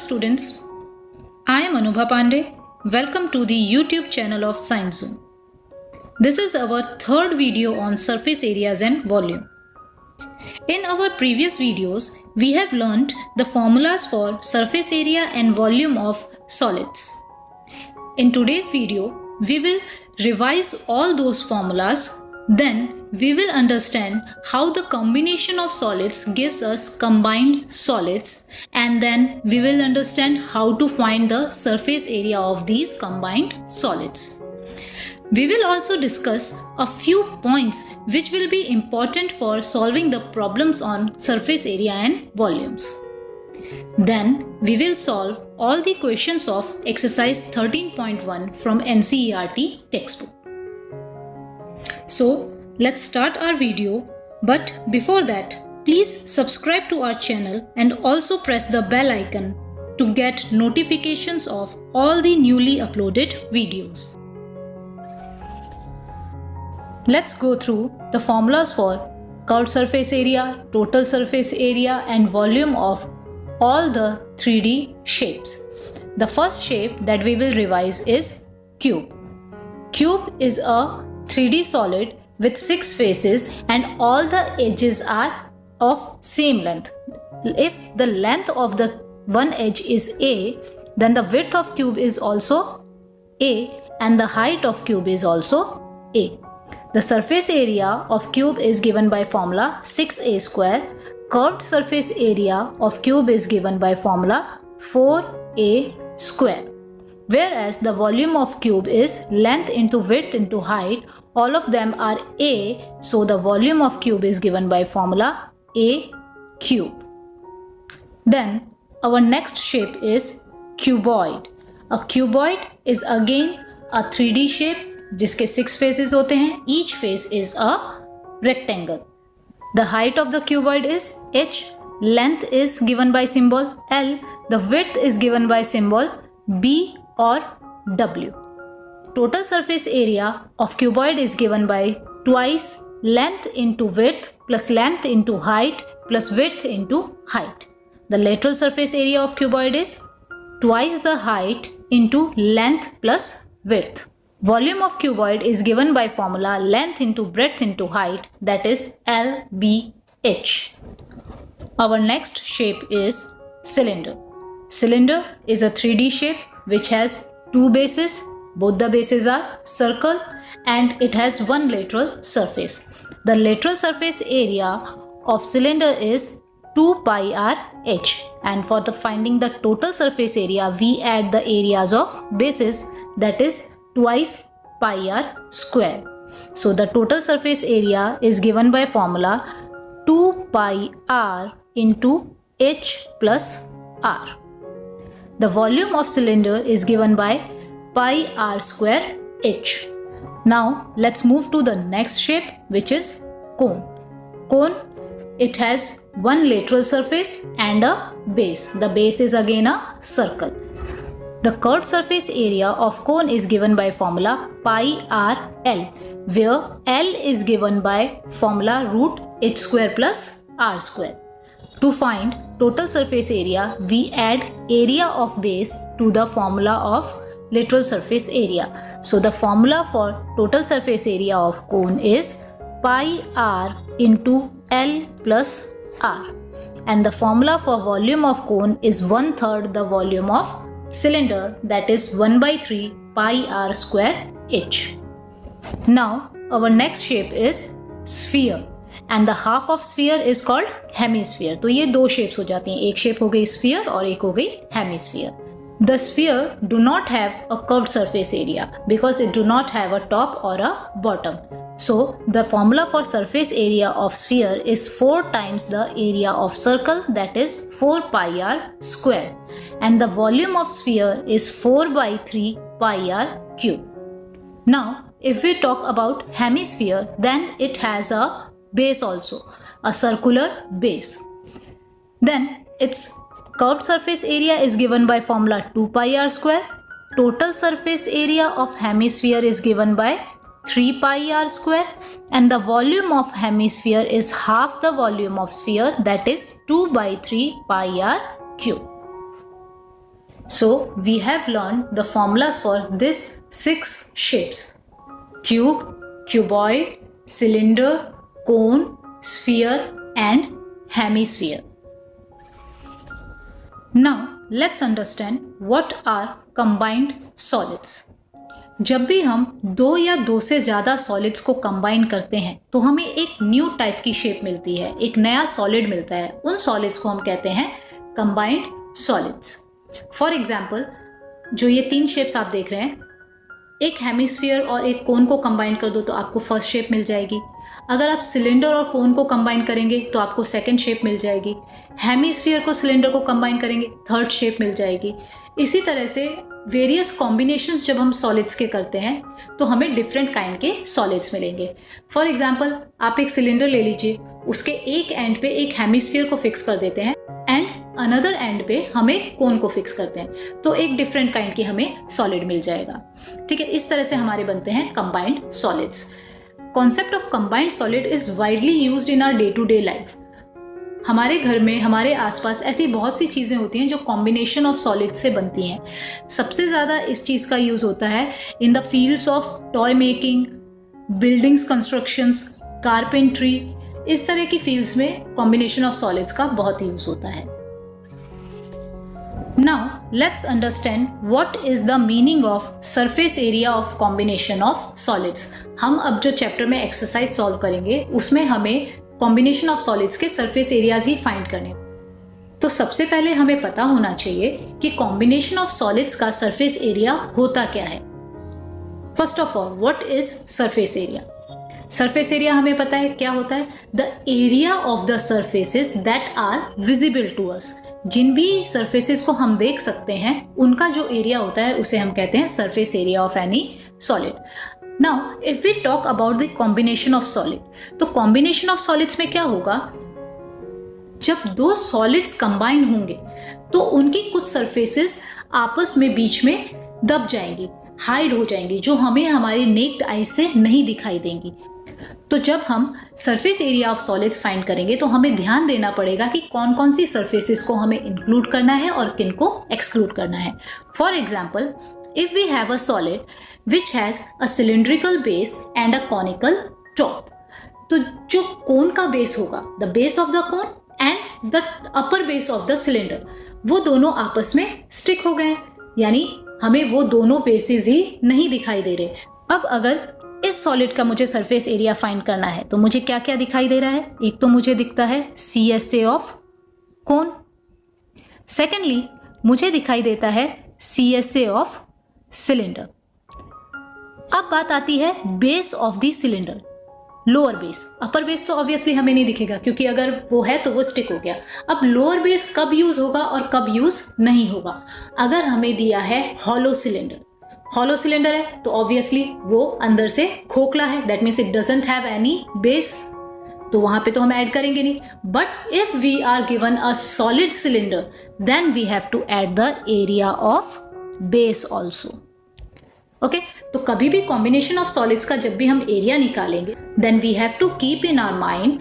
students, I am Anubha Pandey. Welcome to the YouTube channel of Science Zone. This is our third video on surface areas and volume. In our previous videos, we have learnt the formulas for surface area and volume of solids. In today's video, we will revise all those formulas. Then we will understand how the combination of solids gives us combined solids, and then we will understand how to find the surface area of these combined solids. We will also discuss a few points which will be important for solving the problems on surface area and volumes. Then we will solve all the questions of exercise 13.1 from NCERT textbook. So let's start our video, but before that, please subscribe to our channel and also press the bell icon to get notifications of all the newly uploaded videos. Let's go through the formulas for curved surface area, total surface area and volume of all the 3D shapes. The first shape that we will revise is cube. Cube is a 3D solid with 6 faces and all the edges are of same length. If the length of the one edge is A, then the width of cube is also A and the height of cube is also A. The surface area of cube is given by formula 6a square. Curved surface area of cube is given by formula 4a square. Whereas the volume of cube is length into width into height. All of them are A, so the volume of cube is given by formula A cube. Then our next shape is cuboid. A cuboid is again a 3D shape जिसके 6 faces होते हैं. Each face is a rectangle. The height of the cuboid is h. Length is given by symbol L. The width is given by symbol B or W. Total surface area of cuboid is given by twice length into width plus length into height plus width into height. The lateral surface area of cuboid is twice the height into length plus width. Volume of cuboid is given by formula length into breadth into height, that is LBH. Our next shape is cylinder. Cylinder is a 3D shape which has 2 bases. Both the bases are circle and it has one lateral surface. The lateral surface area of cylinder is 2 pi r h, and for the finding the total surface area we add the areas of bases, that is twice pi r square. So the total surface area is given by formula 2 pi r into h plus r. The volume of cylinder is given by pi r square h. Now let's move to the next shape, which is cone. Cone, it has one lateral surface and a base. The base is again a circle. The curved surface area of cone is given by formula pi r l, where L is given by formula root h square plus r square. To find total surface area, we add area of base to the formula of lateral surface area. So the formula for total surface area of cone is pi r into L plus r. And the formula for volume of cone is 1/3 the volume of cylinder, that is 1/3 pi r square h. Now our next shape is sphere. And the half of sphere is called hemisphere. तो ये 2 shapes हो जाती हैं. एक shape हो गई sphere और एक हो गई hemisphere. The sphere do not have a curved surface area because it do not have a top or a bottom. So the formula for surface area of sphere is 4 times the area of circle, that is 4 pi r square. And the volume of sphere is 4/3 pi r cube. Now if we talk about hemisphere, then it has a base also, a circular base. Then its curved surface area is given by formula 2 pi r square. Total surface area of hemisphere is given by 3 pi r square, and the volume of hemisphere is half the volume of sphere, that is 2/3 pi r cube. So we have learned the formulas for these 6 shapes: cube, cuboid, cylinder, cone, sphere and hemisphere. Now let's understand what are combined solids. जब भी हम 2 या 2 से ज़्यादा solids को combine करते हैं तो हमें एक न्यू टाइप की शेप मिलती है, एक नया सॉलिड मिलता है. उन सॉलिड्स को हम कहते हैं कंबाइंड सॉलिड्स. फॉर एग्जाम्पल, जो ये 3 शेप्स आप देख रहे हैं, एक हेमिस्फीयर और एक कोन को कंबाइन कर दो तो आपको फर्स्ट शेप मिल जाएगी. अगर आप सिलेंडर और कोन को कंबाइन करेंगे तो आपको सेकंड शेप मिल जाएगी. हेमिस्फीयर को सिलेंडर को कंबाइन करेंगे, थर्ड शेप मिल जाएगी. इसी तरह से वेरियस कॉम्बिनेशंस जब हम सॉलिड्स के करते हैं तो हमें डिफरेंट काइंड के सॉलिड्स मिलेंगे. फॉर एग्जाम्पल, आप एक सिलेंडर ले लीजिए, उसके एक एंड पे एक हेमिस्फीयर को फिक्स कर देते हैं एंड अनदर एंड पे हमें कोन को फिक्स करते हैं, तो एक डिफरेंट काइंड की हमें सॉलिड मिल जाएगा. ठीक है, इस तरह से हमारे बनते हैं combined solids. Concept of combined solid is widely used in our day to day life. हमारे घर में, हमारे आसपास ऐसी बहुत सी चीज़ें होती हैं जो कॉम्बिनेशन ऑफ सॉलिड से बनती हैं. सबसे ज़्यादा इस चीज़ का यूज़ होता है in the fields of toy making, buildings constructions, carpentry. इस तरह की फील्ड्स में कॉम्बिनेशन ऑफ सॉलिड्स का बहुत यूज़ होता है. Now let's understand what is the meaning of surface area of combination of solids. हम अब जो चैप्टर में एक्सरसाइज सॉल्व करेंगे उसमें हमें कॉम्बिनेशन ऑफ सॉलिड्स के सरफेस एरियाज ही फाइंड करने. तो सबसे पहले हमें पता होना चाहिए कि कॉम्बिनेशन ऑफ सॉलिड्स का सरफेस एरिया होता क्या है. First of all, what is surface area? Surface area हमें पता है क्या होता है. The area of the surfaces that are visible to us. जिन भी सरफेसेस को हम देख सकते हैं उनका जो एरिया होता है उसे हम कहते हैं surface area of any solid. Now if we talk about the combination of solid, तो कॉम्बिनेशन ऑफ सॉलिड्स में क्या होगा, जब 2 सॉलिड्स कंबाइन होंगे तो उनकी कुछ सरफेसेस आपस में बीच में दब जाएंगी, हाइड हो जाएंगी, जो हमें हमारी नेक्ड आई से नहीं दिखाई देंगी. तो जब हम surface area of solids find करेंगे तो हमें ध्यान देना पड़ेगा कि कौन कौन सी सरफेसेस को हमें इंक्लूड करना है और किन को एक्सक्लूड करना है. For example, if we have a solid which has a cylindrical base and a conical top, तो जो कोन का बेस होगा, the base of the cone and the upper base of the cylinder, वो दोनों आपस में स्टिक हो गए, यानी हमें वो दोनों बेसिस ही नहीं दिखाई दे रहे. अब अगर इस सॉलिड का मुझे सरफेस एरिया फाइंड करना है तो मुझे क्या क्या दिखाई दे रहा है. एक तो मुझे दिखता है CSA ऑफ कोन. सेकेंडली मुझे दिखाई देता है CSA ऑफ सिलेंडर. अब बात आती है base of the cylinder, lower base. Upper base तो ऑब्वियसली हमें नहीं दिखेगा क्योंकि अगर वो है तो वो स्टिक हो गया. अब लोअर बेस कब यूज होगा और कब यूज नहीं होगा. अगर हमें दिया है हॉलो सिलेंडर, हॉलो सिलेंडर है तो ऑब्वियसली वो अंदर से खोखला है, that means it doesn't have any base, तो वहां पे तो हम ऐड करेंगे नहीं. But if we are given a solid cylinder then we have to add the area of base also. Okay, तो कभी भी कॉम्बिनेशन ऑफ सॉलिड्स का जब भी हम एरिया निकालेंगे then we have to keep in our mind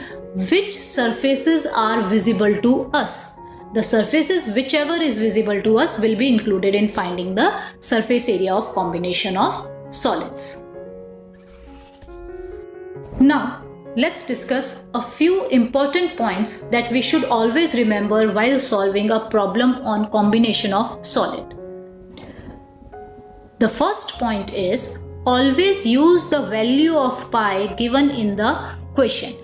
which surfaces are visible to us. The surfaces whichever is visible to us will be included in finding the surface area of combination of solids. Now, let's discuss a few important points that we should always remember while solving a problem on combination of solid. The first point is always use the value of pi given in the question.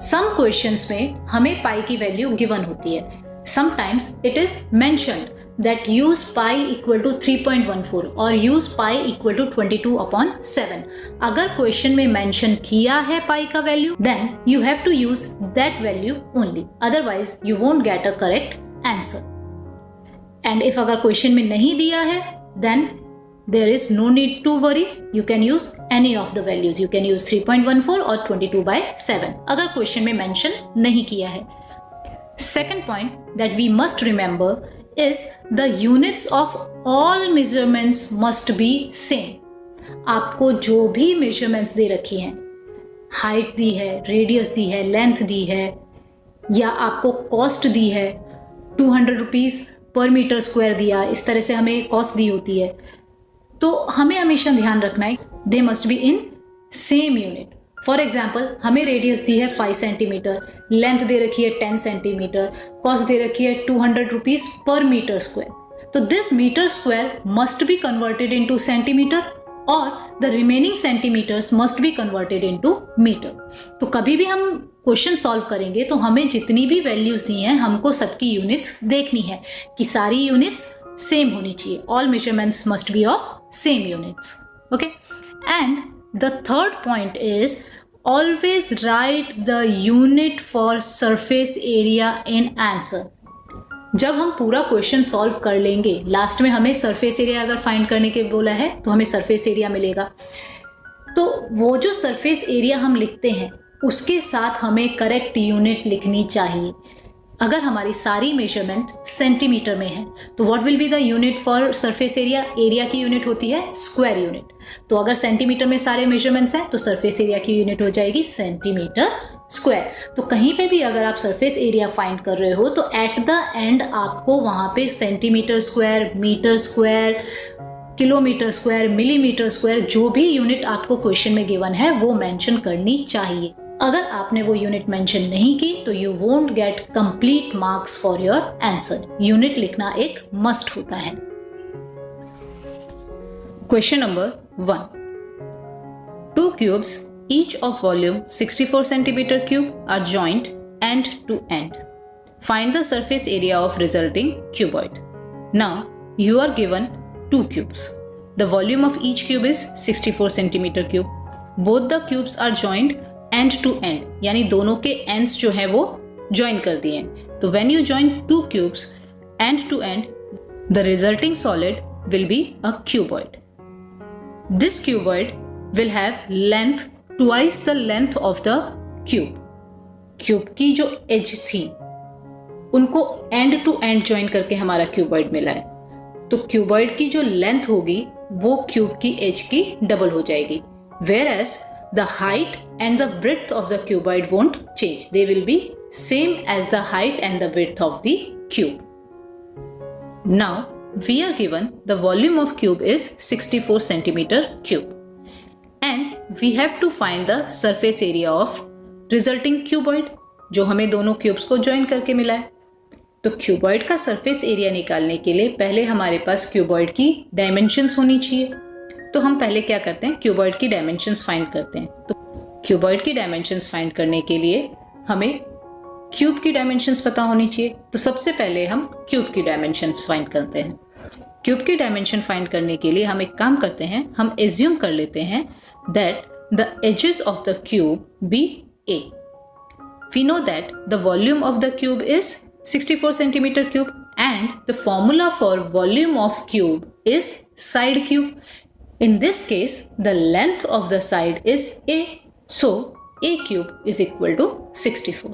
Some questions में हमें pi की value given होती है. Sometimes it is mentioned that use pi equal to 3.14 और use pi equal to 22/7. अगर question में mention किया है पाई का value then you have to use that value only, otherwise you won't get a correct answer. And if अगर question में नहीं दिया है then there is no need to worry, you can use any of the values. You can use 3.14 or 22/7 अगर question में mention नहीं किया है. Second point that we must remember is the units of all measurements must be same. आपको जो भी measurements दे रखी हैं, हाइट दी है, रेडियस दी है, लेंथ दी है, या आपको कॉस्ट दी है 200 रुपीज़ पर मीटर स्क्वायर दिया, इस तरह से हमें कॉस्ट दी होती है, तो हमें हमेशा ध्यान रखना है they must be in same unit. For example, हमें रेडियस दी है 5 सेंटीमीटर, लेंथ दे रखी है 10 सेंटीमीटर, कॉस्ट दे रखी है 200 रुपीज पर मीटर स्क्वायर, तो this metre square must be converted into centimetre और the remaining centimetres must be converted into metre. तो कभी भी हम क्वेश्चन सॉल्व करेंगे तो हमें जितनी भी वैल्यूज दी हैं हमको सबकी यूनिट्स देखनी है कि सारी यूनिट्स सेम होनी चाहिए, all measurements must be of same units, okay. And the third point is always write the unit for surface area in answer। जब हम पूरा क्वेश्चन सॉल्व कर लेंगे, लास्ट में हमें सरफेस एरिया अगर फाइंड करने के बोला है तो हमें सरफेस एरिया मिलेगा, तो वो जो सरफेस एरिया हम लिखते हैं उसके साथ हमें करेक्ट यूनिट लिखनी चाहिए। अगर हमारी सारी मेजरमेंट सेंटीमीटर में है तो what will be the unit for surface area, area की यूनिट होती है स्क्वायर यूनिट। तो अगर सेंटीमीटर में सारे मेजरमेंट्स हैं तो सरफेस एरिया की यूनिट हो जाएगी सेंटीमीटर स्क्वायर। तो कहीं पे भी अगर आप सरफेस एरिया फाइंड कर रहे हो तो एट द एंड आपको वहां पे centimetre square, metre square, kilometre square, millimetre square, जो भी यूनिट आपको क्वेश्चन में गिवन है वो मेंशन करनी चाहिए। अगर आपने वो यूनिट मेंशन नहीं की तो you won't get complete marks for your answer. Unit लिखना एक मस्ट होता है। Question number 1, 2 cubes each of volume 64 centimeter cube are joined end to end. Find the surface area of resulting cuboid. Now you are given 2 cubes. The volume of each cube is 64 centimeter cube. Both the cubes are joined end to end, यानी दोनों के ends जो है वो join कर दिए हैं। तो when you join 2 cubes end to end, the resulting solid will be a cuboid. This cuboid will have length twice the length of the cube. Cube की जो एज थी उनको एंड टू एंड ज्वाइन करके हमारा cuboid मिला है, तो cuboid की जो लेंथ होगी वो क्यूब की एज की डबल हो जाएगी। Whereas the height and the width of the cuboid won't change. They will be same as the height and the width of the cube. Now we are given the volume of cube is 64 centimeter cube and we have to find the surface area of resulting cuboid जो हमें दोनों cubes को join करके मिला है। तो cuboid का surface area निकालने के लिए पहले हमारे पास क्यूबॉइड की डायमेंशंस होनी चाहिए। तो हम पहले क्या करते हैं, क्यूबॉइड की डायमेंशंस फाइंड करते हैं। तो क्यूबॉइड की डायमेंशंस फाइंड करने के लिए हमें क्यूब की डायमेंशंस पता होनी चाहिए। तो सबसे पहले हम क्यूब की डायमेंशंस फाइंड करते हैं। क्यूब की डायमेंशन फाइंड करने के लिए हम एक काम करते हैं, हम एज्यूम कर लेते हैं that the edges of the cube be a. We know that the volume of the cube is 64 centimeter cube and the formula for volume of cube is side cube. In this case, the length of the side is A. So, A cube is equal to 64.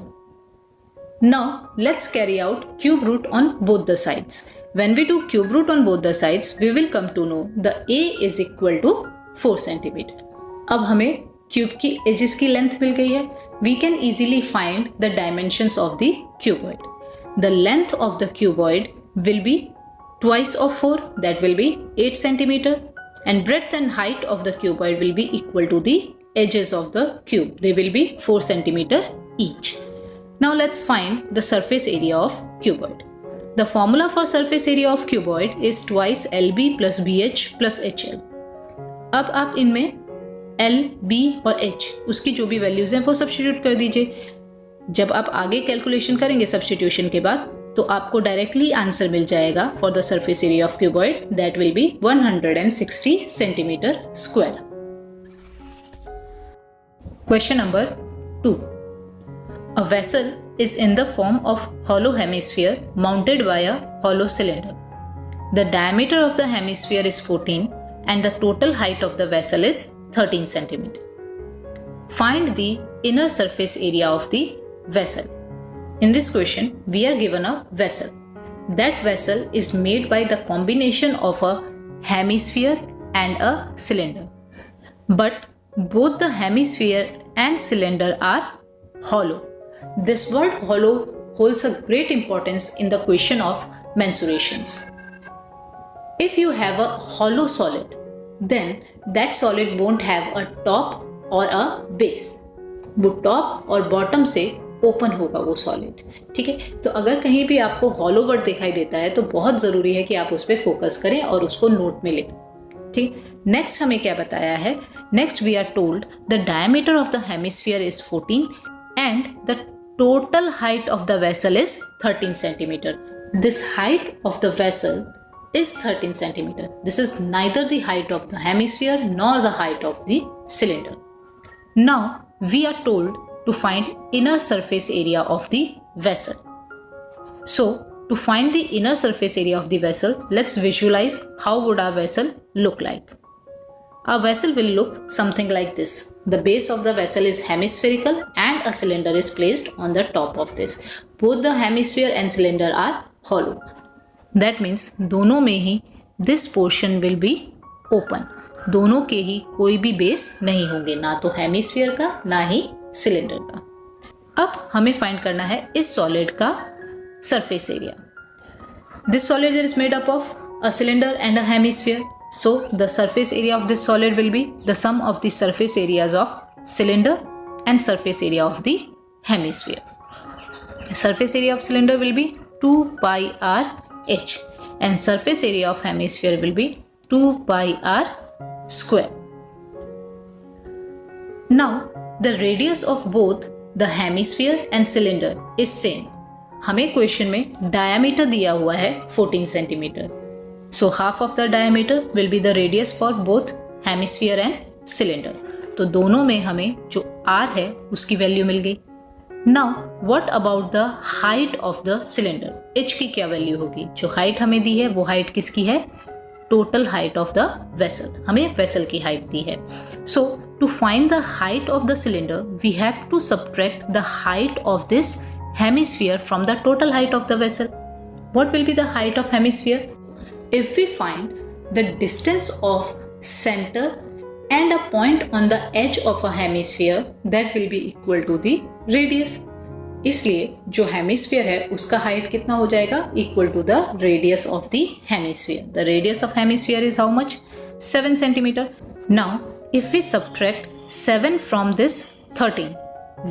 Now, let's carry out cube root on both the sides. When we do cube root on both the sides, we will come to know the A is equal to 4 centimeter. अब हमें cube की edges की length मिल गई है। We can easily find the dimensions of the cuboid. The length of the cuboid will be twice of 4, that will be 8 centimeter, and breadth and height of the cuboid will be equal to the edges of the cube. They will be 4 centimeter each. Now let's find the surface area of cuboid. The formula for surface area of cuboid is twice LB plus BH plus HL. अब आप इनमें L, B और H उसकी जो भी values हैं वो substitute कर दीजिए। जब आप आगे कैलकुलेशन करेंगे सब्स्टिट्यूशन के बाद तो आपको डायरेक्टली आंसर मिल जाएगा for the surface area of cuboid, that will B 160 centimetre square. Question number 2, a vessel is in the form of hollow hemisphere mounted by a hollow cylinder. The diameter of the hemisphere is 14 and the total height of the vessel is 13 centimeter. Find the inner surface area of the vessel. In this question, we are given a vessel. That vessel is made by the combination of a hemisphere and a cylinder. But both the hemisphere and cylinder are hollow. This word hollow holds a great importance in the question of mensurations. If you have a hollow solid, then that solid won't have a top or a base. वो top और bottom से open होगा वो solid, ठीक है। तो अगर कहीं भी आपको हॉलो वर्ड दिखाई देता है तो बहुत ज़रूरी है कि आप उस पर फोकस करें और उसको नोट में लें, ठीक। नेक्स्ट हमें क्या बताया है? Next we are told the diameter of the hemisphere is 14 and the total height of the vessel is 13 centimetre. This height of the vessel is 13 centimeter. This is neither the height of the hemisphere nor the height of the cylinder. Now we are told to find inner surface area of the vessel. So to find the inner surface area of the vessel, let's visualize how would our vessel look like. Our vessel will look something like this. The base of the vessel is hemispherical and a cylinder is placed on the top of this. Both the hemisphere and cylinder are hollow. That means दोनों में ही this portion will be open. दोनों के ही कोई भी base नहीं होंगे, ना तो हेमिस्फीयर का ना ही सिलेंडर का. अब हमें फाइंड करना है इस सॉलिड का surface area. This solid is made up of a cylinder and a hemisphere. So the surface area of this solid will be the sum of the surface areas of cylinder and surface area of the hemisphere. Surface area of cylinder will be 2 pi r h and surface area of hemisphere will be 2 pi r square. Now the radius of both the hemisphere and cylinder is same. हमें question में diameter दिया हुआ है 14 centimetre. So half of the diameter will be the radius for both hemisphere and cylinder. तो दोनों में हमें जो r है उसकी वैल्यू मिल गई. Now what about the height of the cylinder? h की क्या वैल्यू होगी? जो हाइट हमें दी है वो हाइट किसकी है? Total height of the vessel. हमें वेसल की हाइट दी है. So to find the height of the cylinder we have to subtract the height of this hemisphere from the total height of the vessel. What will be the height of hemisphere? If we find the distance of center and a point on the edge of a hemisphere, that will be equal to the radius. इसलिए जो hemisphere है उसका height कितना हो जाएगा? Equal to the radius of the hemisphere. The radius of hemisphere is how much? 7 centimetre. Now if we subtract 7 from this 13,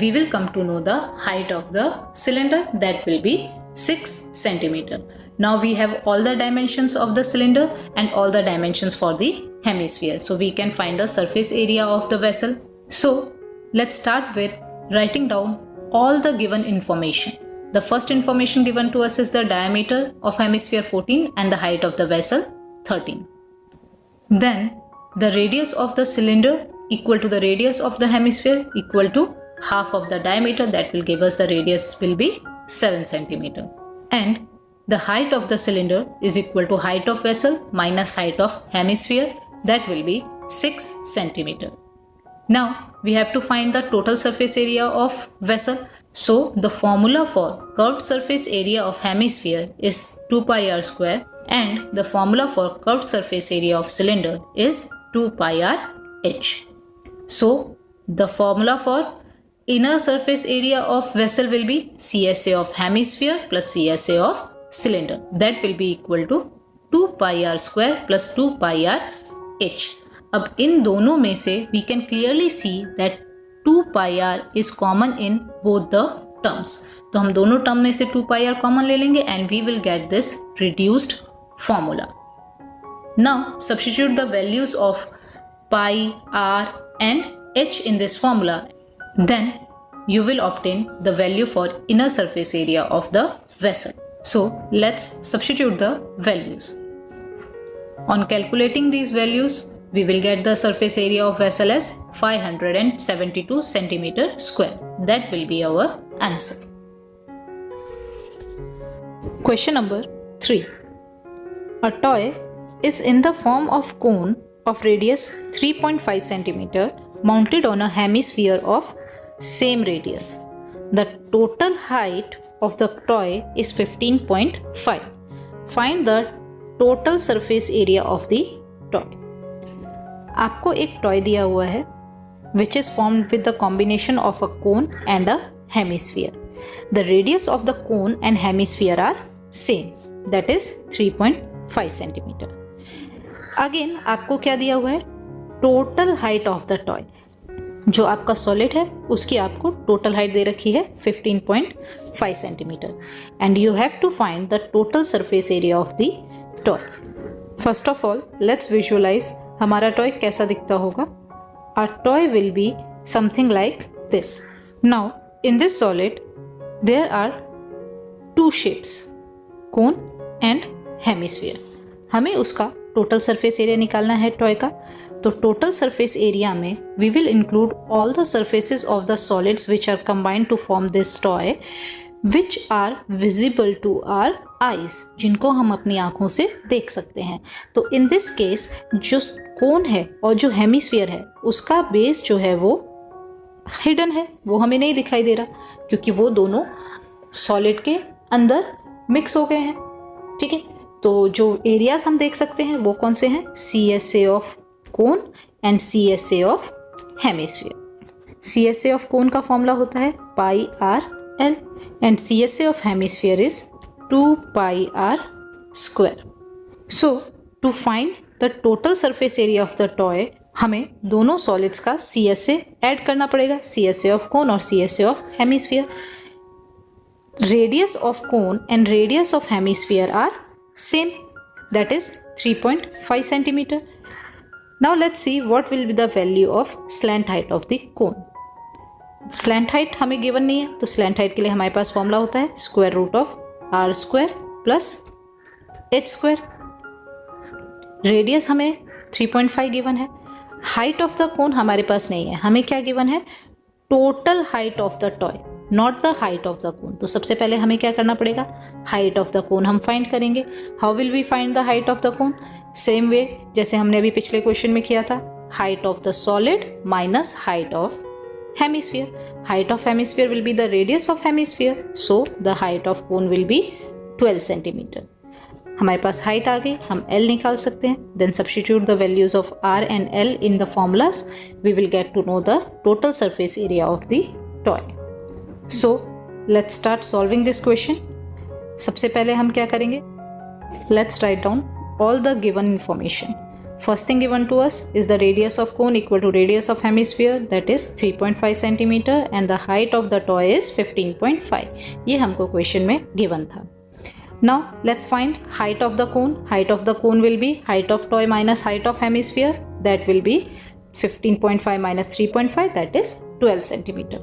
we will come to know the height of the cylinder. That will be 6 centimeter. Now we have all the dimensions of the cylinder and all the dimensions for the hemisphere. So we can find the surface area of the vessel. So let's start with writing down all the given information. The first information given to us is the diameter of hemisphere 14 and the height of the vessel 13. Then the radius of the cylinder equal to the radius of the hemisphere equal to half of the diameter. That will give us the radius will be 7 centimeter. And the height of the cylinder is equal to height of vessel minus height of hemisphere. That will be 6 centimeter. Now we have to find the total surface area of vessel. So the formula for curved surface area of hemisphere is 2 pi r square and the formula for curved surface area of cylinder is 2 pi r h. So the formula for inner surface area of vessel will be CSA of hemisphere plus CSA of cylinder. That will be equal to 2 pi r square plus 2 pi r h. अब इन दोनों में से we can clearly see that 2 pi r is common in both the terms. तो हम दोनों term में से 2 pi r common ले लेंगे and we will get this reduced formula. Now substitute the values of pi, r and h in this formula. Then you will obtain the value for inner surface area of the vessel. So let's substitute the values. On calculating these values, we will get the surface area of vessel as 572 centimeter square. That will be our answer. Question number 3. A toy is in the form of cone of radius 3.5 centimeter mounted on a hemisphere of same radius. The total height of the toy is 15.5. Find the total surface area of the toy. आपको एक toy दिया हुआ है which is formed with the combination of a cone and a hemisphere. The radius of the cone and hemisphere are same, that is 3.5 centimeter. Again आपको क्या दिया हुआ है? Total height of the toy. जो आपका सॉलिड है उसकी आपको टोटल हाइट दे रखी है 15.5 centimetre and you have to find the total surface area of the toy. First of all let's visualise हमारा टॉय कैसा दिखता होगा. Our toy will be something like this. Now, in this solid, there are two shapes, cone and hemisphere. हमें उसका total surface area निकालना है toy का. तो टोटल सरफेस एरिया में we will include all the surfaces of the solids which are combined to form this toy, which are visible to our eyes, जिनको हम अपनी आंखों से देख सकते हैं. तो in this case जो कोन है और जो हेमिस्फीयर है उसका बेस जो है वो हिडन है, वो हमें नहीं दिखाई दे रहा क्योंकि वो दोनों सॉलिड के अंदर मिक्स हो गए हैं. ठीक है, तो जो एरियाज हम देख सकते हैं वो कौन से हैं? CSA of cone and CSA of hemisphere. CSA of cone का फॉर्मूला होता है pi r L and CSA of hemisphere is 2 pi r square. So to find the total surface area of the toy हमें दोनों solids का CSA add करना पड़ेगा, CSA of cone और CSA of hemisphere. Radius of cone and radius of hemisphere are same, that is 3.5 centimetre. Now let's see what will B the value of slant height of the cone. Slant height हमें given नहीं है, तो slant height के लिए हमारे पास formula होता है square root of r square plus h square. Radius हमें 3.5 गिवन है. हाइट ऑफ द कोन हमारे पास नहीं है, हमें क्या गिवन है? Total height of the toy, not the height of the कोन. तो सबसे पहले हमें क्या करना पड़ेगा? हाइट ऑफ द कोन हम फाइंड करेंगे. How will we find the height of the cone? Same way जैसे हमने अभी पिछले क्वेश्चन में किया था, height of the solid minus height of hemisphere. Height of hemisphere will be the radius of hemisphere, so the height of cone will be 12 centimetre. हमारे पास height आ गई, हम L निकाल सकते हैं. Then substitute the values of R and L in the formulas. We will get to know the total surface area of the toy. So let's start solving this question. सबसे पहले हम क्या करेंगे? Let's write down all the given information. First thing given to us is the radius of cone equal to radius of hemisphere, that is 3.5 centimeter and the height of the toy is 15.5. ये हमको question में given था. Now let's find height of the cone. Height of the cone will be height of toy minus height of hemisphere, that will be 15.5 minus 3.5, that is 12 centimeter.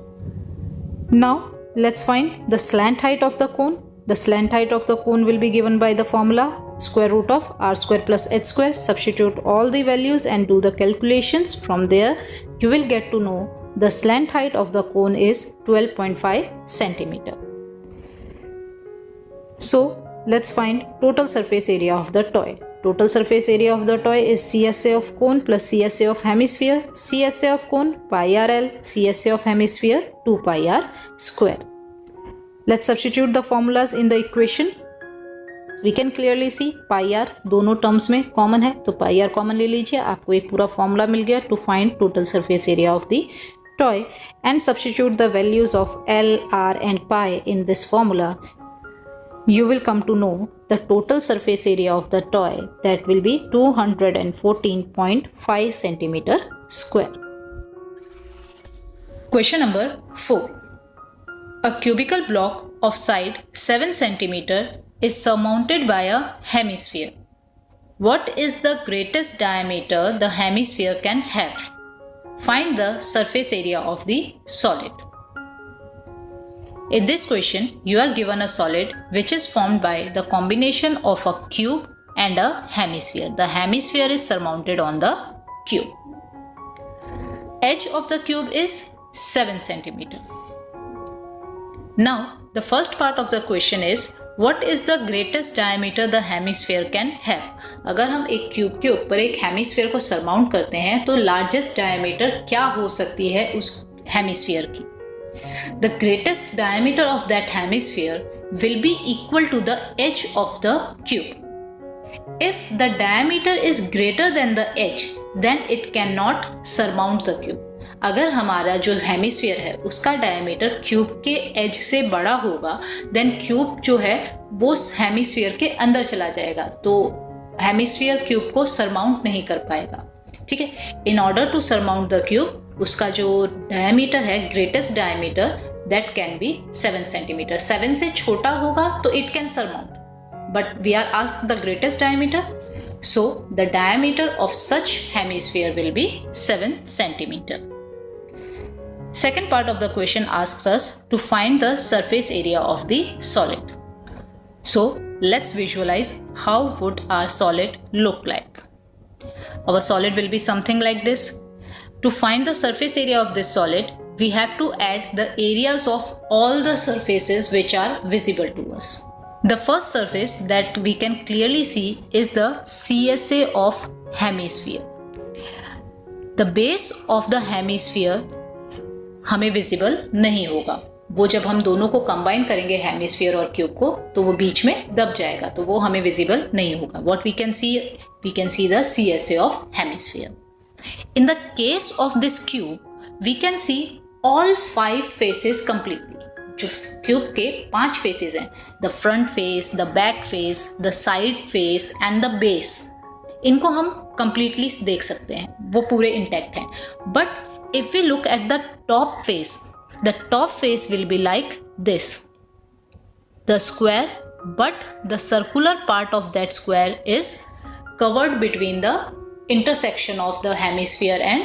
Now let's find the slant height of the cone. The slant height of the cone will be given by the formula square root of r square plus h square. Substitute all the values and do the calculations. From there you will get to know the slant height of the cone is 12.5 centimeter. So let's find total surface area of the toy. Total surface area of the toy is CSA of cone plus CSA of hemisphere. CSA of cone pi r l, CSA of hemisphere 2 pi r square. Let's substitute the formulas in the equation. We can clearly see pi r दोनों terms में common है, तो pi r common ले लीजिए, आपको एक पूरा formula मिल गया to find total surface area of the toy and substitute the values of L, R and pi in this formula. You will come to know the total surface area of the toy, that will be 214.5 centimeter square. Question number 4. A cubical block of side 7 centimeter is surmounted by a hemisphere. What is the greatest diameter the hemisphere can have? Find the surface area of the solid. In this question, you are given a solid which is formed by the combination of a cube and a hemisphere. The hemisphere is surmounted on the cube. Edge of the cube is 7 centimeter. Now, the first part of the question is, what is the greatest diameter the hemisphere can have? अगर हम एक cube के ऊपर एक hemisphere को surmount करते हैं तो लार्जेस्ट डायमीटर क्या हो सकती है उस हेमिस्फीयर की? The greatest diameter of that hemisphere will be equal to the edge of the cube. If the diameter is greater than the edge, then it cannot surmount the cube. अगर हमारा जो hemisphere है उसका diameter cube के as से बड़ा होगा, then cube जो है वो हेमिस्फीयर के अंदर चला जाएगा, तो हेमिस्फीयर क्यूब को सरमाउंट नहीं कर पाएगा। ठीक है, in order to surmount the cube उसका जो डायमीटर है, greatest diameter, that can be 7 centimetre. 7 से छोटा होगा तो it can surmount, but we are asked the greatest diameter, so the diameter of such hemisphere will be 7 centimeter. Second part of the question asks us to find the surface area of the solid. So let's visualize how would our solid look like. Our solid will be something like this. To find the surface area of this solid, we have to add the areas of all the surfaces which are visible to us. The first surface that we can clearly see is the CSA of hemisphere. The base of the hemisphere हमें visible नहीं होगा, वो जब हम दोनों को combine करेंगे hemisphere और क्यूब को तो वो बीच में दब जाएगा, तो वो हमें visible नहीं होगा. What we can see the CSA of hemisphere. In the case of this cube, we can see all 5 faces completely. जो क्यूब के 5 फेसेस हैं, the front face, the back face, the side face and the base, इनको हम completely देख सकते हैं, वो पूरे इंटैक्ट हैं. But if we look at the top face will be like this, the square, but the circular part of that square is covered between the intersection of the hemisphere and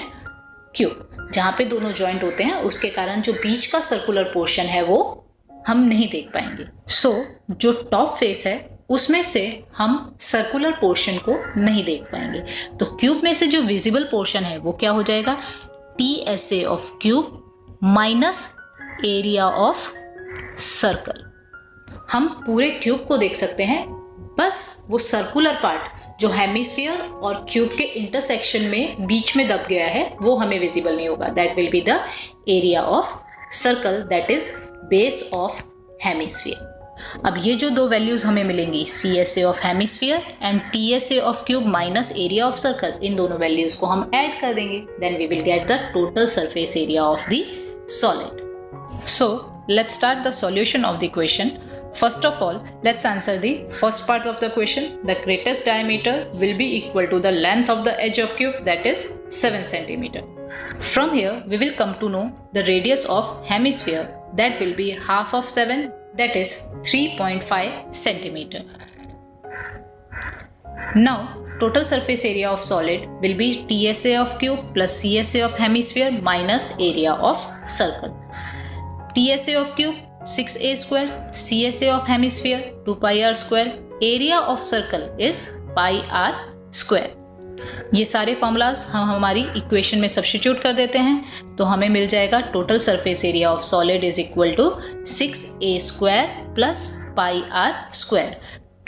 cube. जहाँ पे दोनों joint होते हैं उसके कारण जो बीच का circular portion है वो हम नहीं देख पाएंगे. सो जो टॉप फेस है उसमें से हम सर्कुलर पोर्शन को नहीं देख पाएंगे. तो क्यूब में से जो विजिबल पोर्शन है वो क्या हो जाएगा, TSA of cube minus area of circle. हम पूरे क्यूब को देख सकते हैं, बस वो सर्कुलर पार्ट जो हेमिस्फीयर और क्यूब के इंटरसेक्शन में बीच में दब गया है वो हमें विजिबल नहीं होगा. That will B the area of circle, that is base of hemisphere. अब ये जो दो वैल्यूज हमें मिलेंगी, CSA of hemisphere and TSA of cube minus area of circle, इन दोनों वैल्यूज को हम ऐड कर देंगे, then we will get the total surface area of the solid. So let's start the solution of the question. First of all, let's answer the first part of the question. The greatest diameter will be equal to the length of the edge of cube, that is 7 centimeter. From here, we will come to know the radius of hemisphere, that will be half of 7, that is 3.5 centimeter. Now, total surface area of solid will be TSA of cube plus CSA of hemisphere minus area of circle. TSA of cube 6a square, CSA of hemisphere 2 pi r square, area of circle is pi r square. ये सारे formulas हम हमारी equation में substitute कर देते हैं तो हमें मिल जाएगा total surface area of solid is equal to 6a square plus pi r square.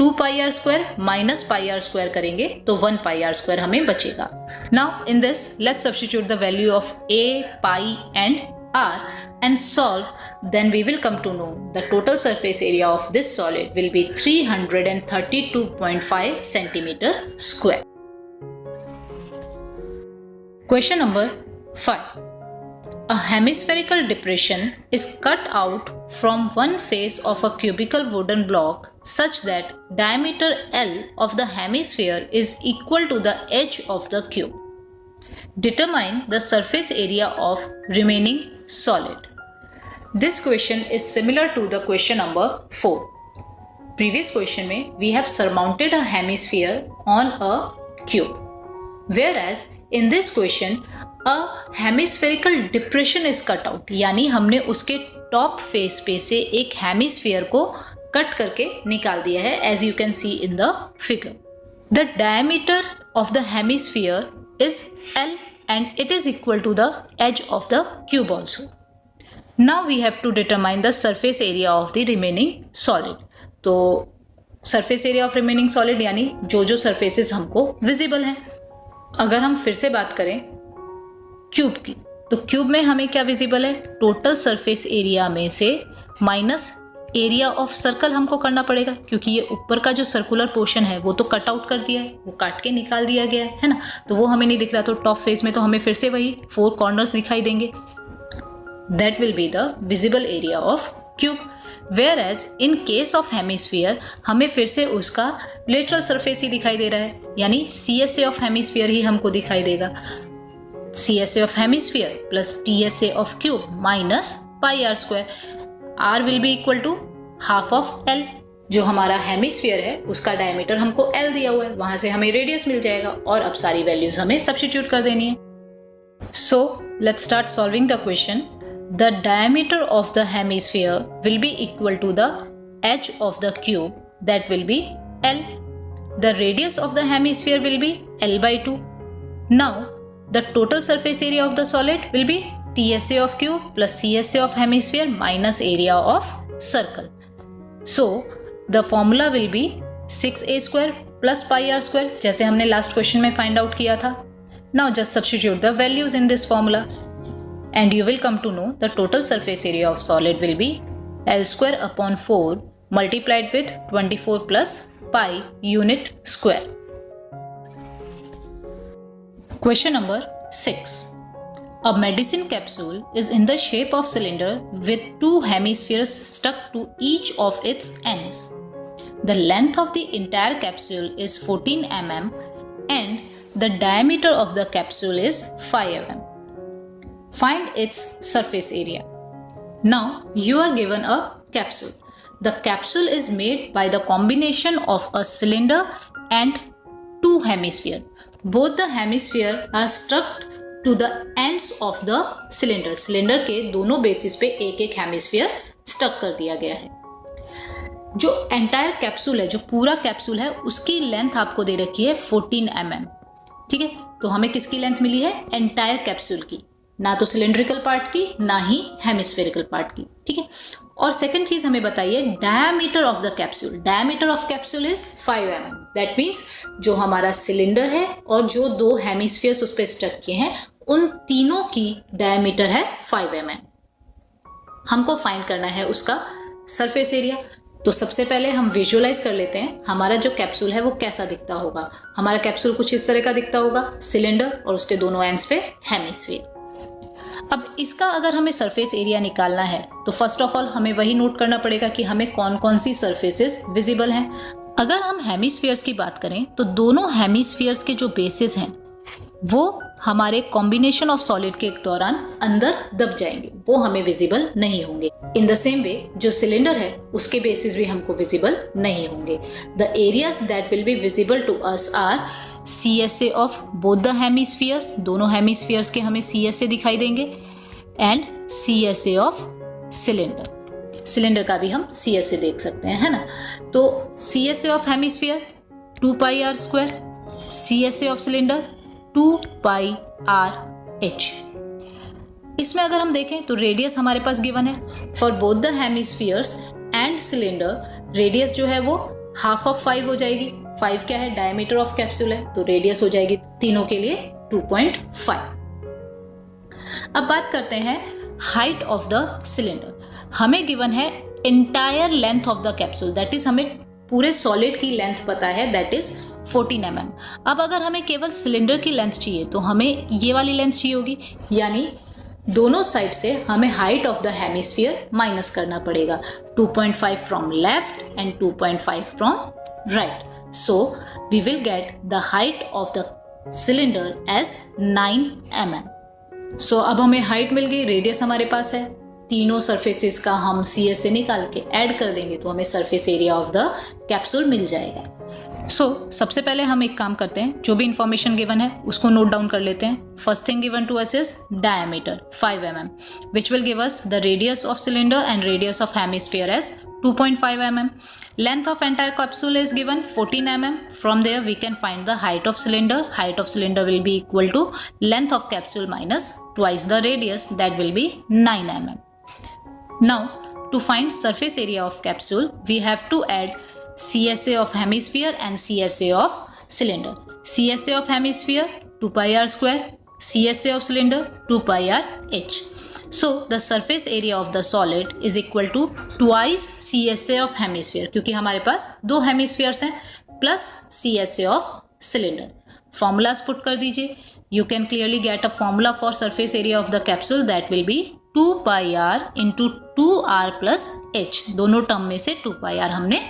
2 pi r square minus pi r square करेंगे तो 1 pi r square हमें बचेगा. Now in this let's substitute the value of a, pi and r and solve, then we will come to know the total surface area of this solid will be 332.5 centimeter square. Question number 5. A hemispherical depression is cut out from one face of a cubical wooden block such that diameter L of the hemisphere is equal to the edge of the cube. Determine the surface area of remaining solid. This question is similar to the question number 4. Previous question में we have surmounted a hemisphere on a cube, whereas in this question a hemispherical depression is cut out. यानी हमने उसके top face पे से एक hemisphere को cut करके निकाल दिया है, as you can see in the figure. The diameter of the hemisphere is L and it is equal to the edge of the cube also. Now we have to determine the surface area of the remaining solid. तो surface area of remaining solid यानी जो जो surfaces हमको visible हैं. अगर हम फिर से बात करें क्यूब की, तो क्यूब में हमें क्या visible है, टोटल surface area में से माइनस एरिया ऑफ सर्कल हमको करना पड़ेगा, क्योंकि ये ऊपर का जो सर्कुलर पोर्शन है वो तो कट आउट कर दिया है, वो काट के निकाल दिया गया है ना, तो वो हमें नहीं दिख रहा। तो टॉप फेस में तो हमें फिर से वही 4 कॉर्नर्स दिखाई देंगे। That will B the visible area of cube. Whereas in case of hemisphere हमें फिर से उसका लेटरल सरफेस ही दिखाई दे रहा है, यानी CSA ऑफ हेमिस्फीयर ही हमको दिखाई देगा। CSA of hemisphere plus TSA of cube minus pi r square. R will be equal to half of L। जो हमारा हेमिस्फीयर है उसका डायमीटर हमको L दिया हुआ है, वहां से हमें रेडियस मिल जाएगा और अब सारी वैल्यूज हमें सब्स्टिट्यूट कर देनी है। सो let's start solving the question. The diameter of the hemisphere will be equal to the edge of the cube, that will be L. The radius of the hemisphere will be L by 2. Now, the total surface area of the solid will be TSA of cube plus CSA of hemisphere minus area of circle. So, the formula will be 6a square plus pi r square, जैसे हमने last question में find out किया था. Now, just substitute the values in this formula. And you will come to know the total surface area of solid will be L square upon 4 multiplied with 24 plus pi unit square. Question number 6. A medicine capsule is in the shape of cylinder with 2 hemispheres stuck to each of its ends. The length of the entire capsule is 14 mm and the diameter of the capsule is 5 mm. Find its surface area. Now you are given a capsule. The capsule is made by the combination of a cylinder and 2 hemispheres. Both the hemispheres are stuck to the ends of the cylinder. Cylinder के दोनों basis पे एक एक hemisphere stuck कर दिया गया है। जो एंटायर कैप्सूल है, जो पूरा कैप्सूल है, उसकी लेंथ आपको दे रखी है 14 mm। ठीक है, तो हमें किसकी लेंथ मिली है? एंटायर कैप्सूल की, ना तो सिलेंड्रिकल पार्ट की ना ही हेमिस्फेरिकल पार्ट की। ठीक है, और सेकंड चीज हमें बताइए diameter of the capsule. Diameter of capsule is 5 mm। That means जो हमारा सिलेंडर है और जो 2 हेमिस्फीयर्स उस पर स्टक किए हैं उन तीनों की डायमीटर है 5 mm। हमको फाइंड करना है उसका सरफेस एरिया। तो सबसे पहले हम विजुअलाइज कर लेते हैं हमारा जो कैप्सूल है वो कैसा दिखता होगा। हमारा कैप्सूल कुछ इस तरह का दिखता होगा, सिलेंडर और उसके दोनों एंड्स पे हेमिस्फीयर। अब इसका अगर हमें सरफेस एरिया निकालना है तो फर्स्ट ऑफ ऑल हमें वही नोट करना पड़ेगा कि हमें कौन कौन सी सरफेसेस विजिबल हैं। अगर हम हेमिस्फीयर्स की बात करें तो दोनों हेमिस्फीयर्स के जो बेसिस हैं वो हमारे कॉम्बिनेशन ऑफ सॉलिड के दौरान अंदर दब जाएंगे, वो हमें विजिबल नहीं होंगे। इन द सेम वे जो सिलेंडर है उसके बेसिस भी हमको विजिबल नहीं होंगे। The areas that will be visible to us are CSA of both the hemispheres, दोनों हेमिस्फीयर्स के हमें CSA दिखाई देंगे, and CSA of cylinder. Cylinder का भी हम CSA देख सकते हैं, है ना। तो CSA of hemisphere 2 pi r square, CSA of cylinder 2 pi r h। इसमें अगर हम देखें तो रेडियस हमारे पास गिवन है for both the hemispheres and cylinder. Radius जो है वो हाफ ऑफ 5 हो जाएगी। 5 क्या है? डायमीटर ऑफ कैप्सूल है, तो रेडियस हो जाएगी तीनों के लिए 2.5। अब बात करते हैं हाइट ऑफ द सिलेंडर। हमें गिवन है entire length of the capsule, that is हमें पूरे सॉलिड की लेंथ पता है, दैट इज 14 mm। अब अगर हमें केवल सिलेंडर की लेंथ चाहिए तो हमें ये वाली लेंथ चाहिए होगी, यानी दोनों साइड से हमें height of the hemisphere minus करना पड़ेगा। 2.5 from left and 2.5 from right. So we will get the height of the cylinder as 9 mm. So अब हमें हाइट मिल गई, रेडियस हमारे पास है, तीनों सरफेसेस का हम CSA निकाल के ऐड कर देंगे तो हमें surface area of the capsule मिल जाएगा। सबसे पहले हम एक काम करते हैं, जो भी इंफॉर्मेशन गिवन है उसको नोट डाउन कर लेते हैं। First thing given to us is diameter 5 mm, which will give us the radius of cylinder and radius of hemisphere as 2.5 mm. Length of entire capsule is given 14 mm. From there we can find the height of cylinder. Height of cylinder will be equal to length of capsule minus twice the radius, that will be 9 mm. Now to find surface area of capsule we have to add CSA of hemisphere and CSA of cylinder. CSA of hemisphere 2 pi r square, CSA of cylinder 2 pi r h. So the surface area of the solid is equal to twice CSA of hemisphere, क्योंकि हमारे पास दो hemispheres हैं, plus CSA of cylinder. Formulas put कर दीजिए. You can clearly get a formula for surface area of the capsule that will be 2 pi r into 2r plus h. दोनों term में से 2 pi r हमने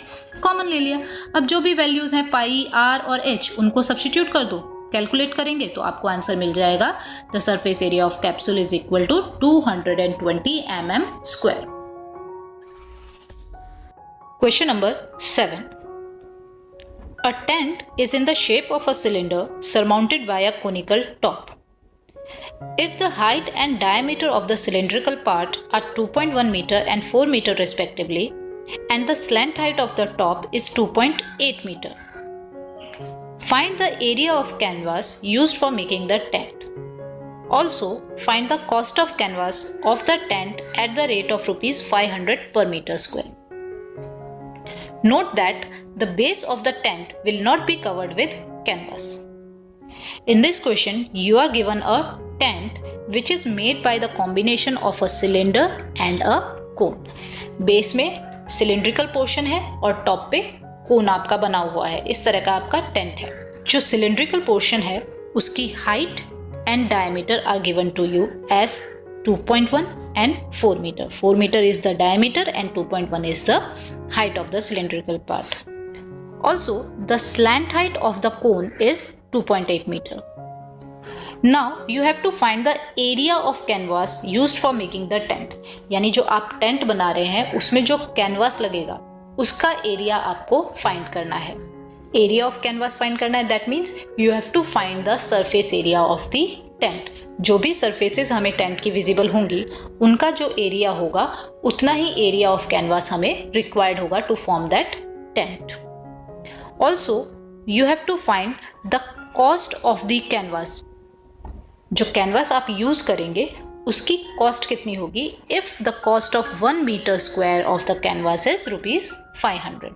common ले लिया. अब जो भी वैल्यूज हैं पाई, r और h, उनको सब्स्टिट्यूट कर दो. कैलकुलेट करेंगे तो आपको आंसर मिल जाएगा. The surface area of capsule is equal to 220 mm square. Question number 7. A tent is in the shape of a cylinder surmounted by a conical top. If the height and diameter of the cylindrical part are 2.1 meter and 4 meter respectively, and the slant height of the top is 2.8 meter. Find the area of canvas used for making the tent. Also, find the cost of canvas of the tent at the rate of rupees 500 per meter square. Note that the base of the tent will not be covered with canvas. In this question, you are given a tent which is made by the combination of a cylinder and a cone. Base में cylindrical portion है और top पे कोन आपका बना हुआ है. इस तरह का आपका टेंट है. जो सिलिंड्रिकल पोर्शन है उसकी height and diameter are given to you as 2.1 and 4 metre. 4 metre is the diameter and 2.1 is the height of the cylindrical part. Also, the slant height of the cone is 2.8 meter. Now you have to find the area of canvas used for making the tent. यानी जो आप tent बना रहे हैं उसमें जो canvas लगेगा उसका एरिया आपको फाइंड करना है. एरिया ऑफ कैनवास फाइंड करना है. That means you have to find the surface area of the tent. जो भी सरफेसेस हमें टेंट की विजिबल होंगी उनका जो एरिया होगा उतना ही एरिया ऑफ कैनवास हमें रिक्वायर्ड होगा to form that tent. Also you have to find the cost of the canvas. जो कैनवास आप यूज करेंगे उसकी कॉस्ट कितनी होगी. If the cost of 1 metre square of the canvas is rupees 500.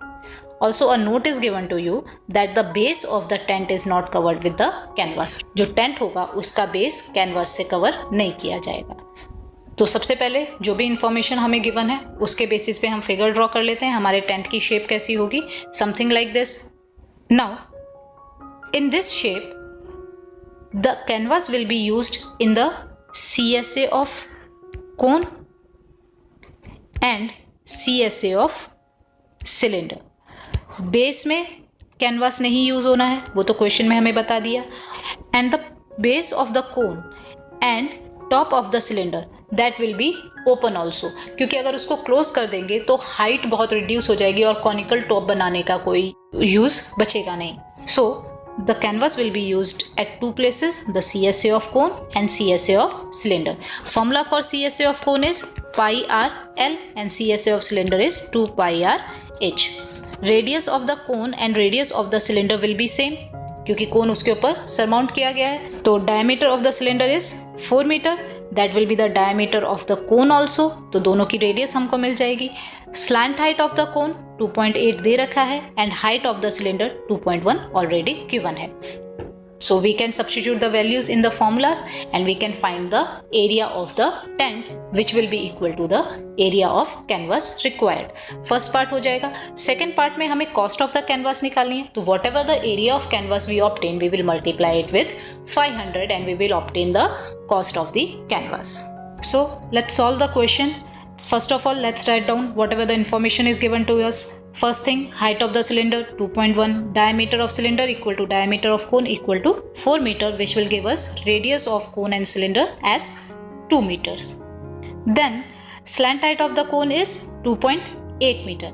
Also, a note is given to you that the base of the tent is not covered with the canvas. जो tent होगा उसका base canvas से cover नहीं किया जाएगा. तो सबसे पहले जो भी इंफॉर्मेशन हमें गिवन है उसके बेसिस पे हम फिगर ड्रॉ कर लेते हैं. हमारे टेंट की शेप कैसी होगी. Something like this. Now in this shape the canvas will be used in the CSA of cone and CSA of cylinder. Base में कैनवास नहीं यूज होना है, वो तो क्वेश्चन में हमें बता दिया. And the base of the cone and top of the cylinder that will be open also, क्योंकि अगर उसको क्लोज कर देंगे तो हाइट बहुत रिड्यूस हो जाएगी और कॉनिकल टॉप बनाने का कोई यूज बचेगा नहीं. सो the canvas will be used at two places, the CSA of cone and CSA of cylinder. Formula for CSA of cone is pi r L and CSA of cylinder is 2 pi r h. Radius of the cone and radius of the cylinder will be same, क्योंकि कोन उसके ऊपर surmount किया गया है. तो diameter of the cylinder is 4 meter. That will be the diameter of the cone also. तो दोनों की रेडियस हमको मिल जाएगी. Slant height of the cone 2.8 दे रखा है and height of the cylinder 2.1 already given है. So we can substitute the values in the formulas and we can find the area of the tent which will be equal to the area of canvas required. First part हो जाएगा. Second part में हमें cost of the canvas निकालनी है. तो whatever the area of canvas we obtain, we will multiply it with 500 and we will obtain the cost of the canvas. So let's solve the question. First of all, let's write down whatever the information is given to us. First thing, height of the cylinder 2.1, diameter of cylinder equal to diameter of cone equal to 4 meter, which will give us radius of cone and cylinder as 2 meters. Then slant height of the cone is 2.8 meter.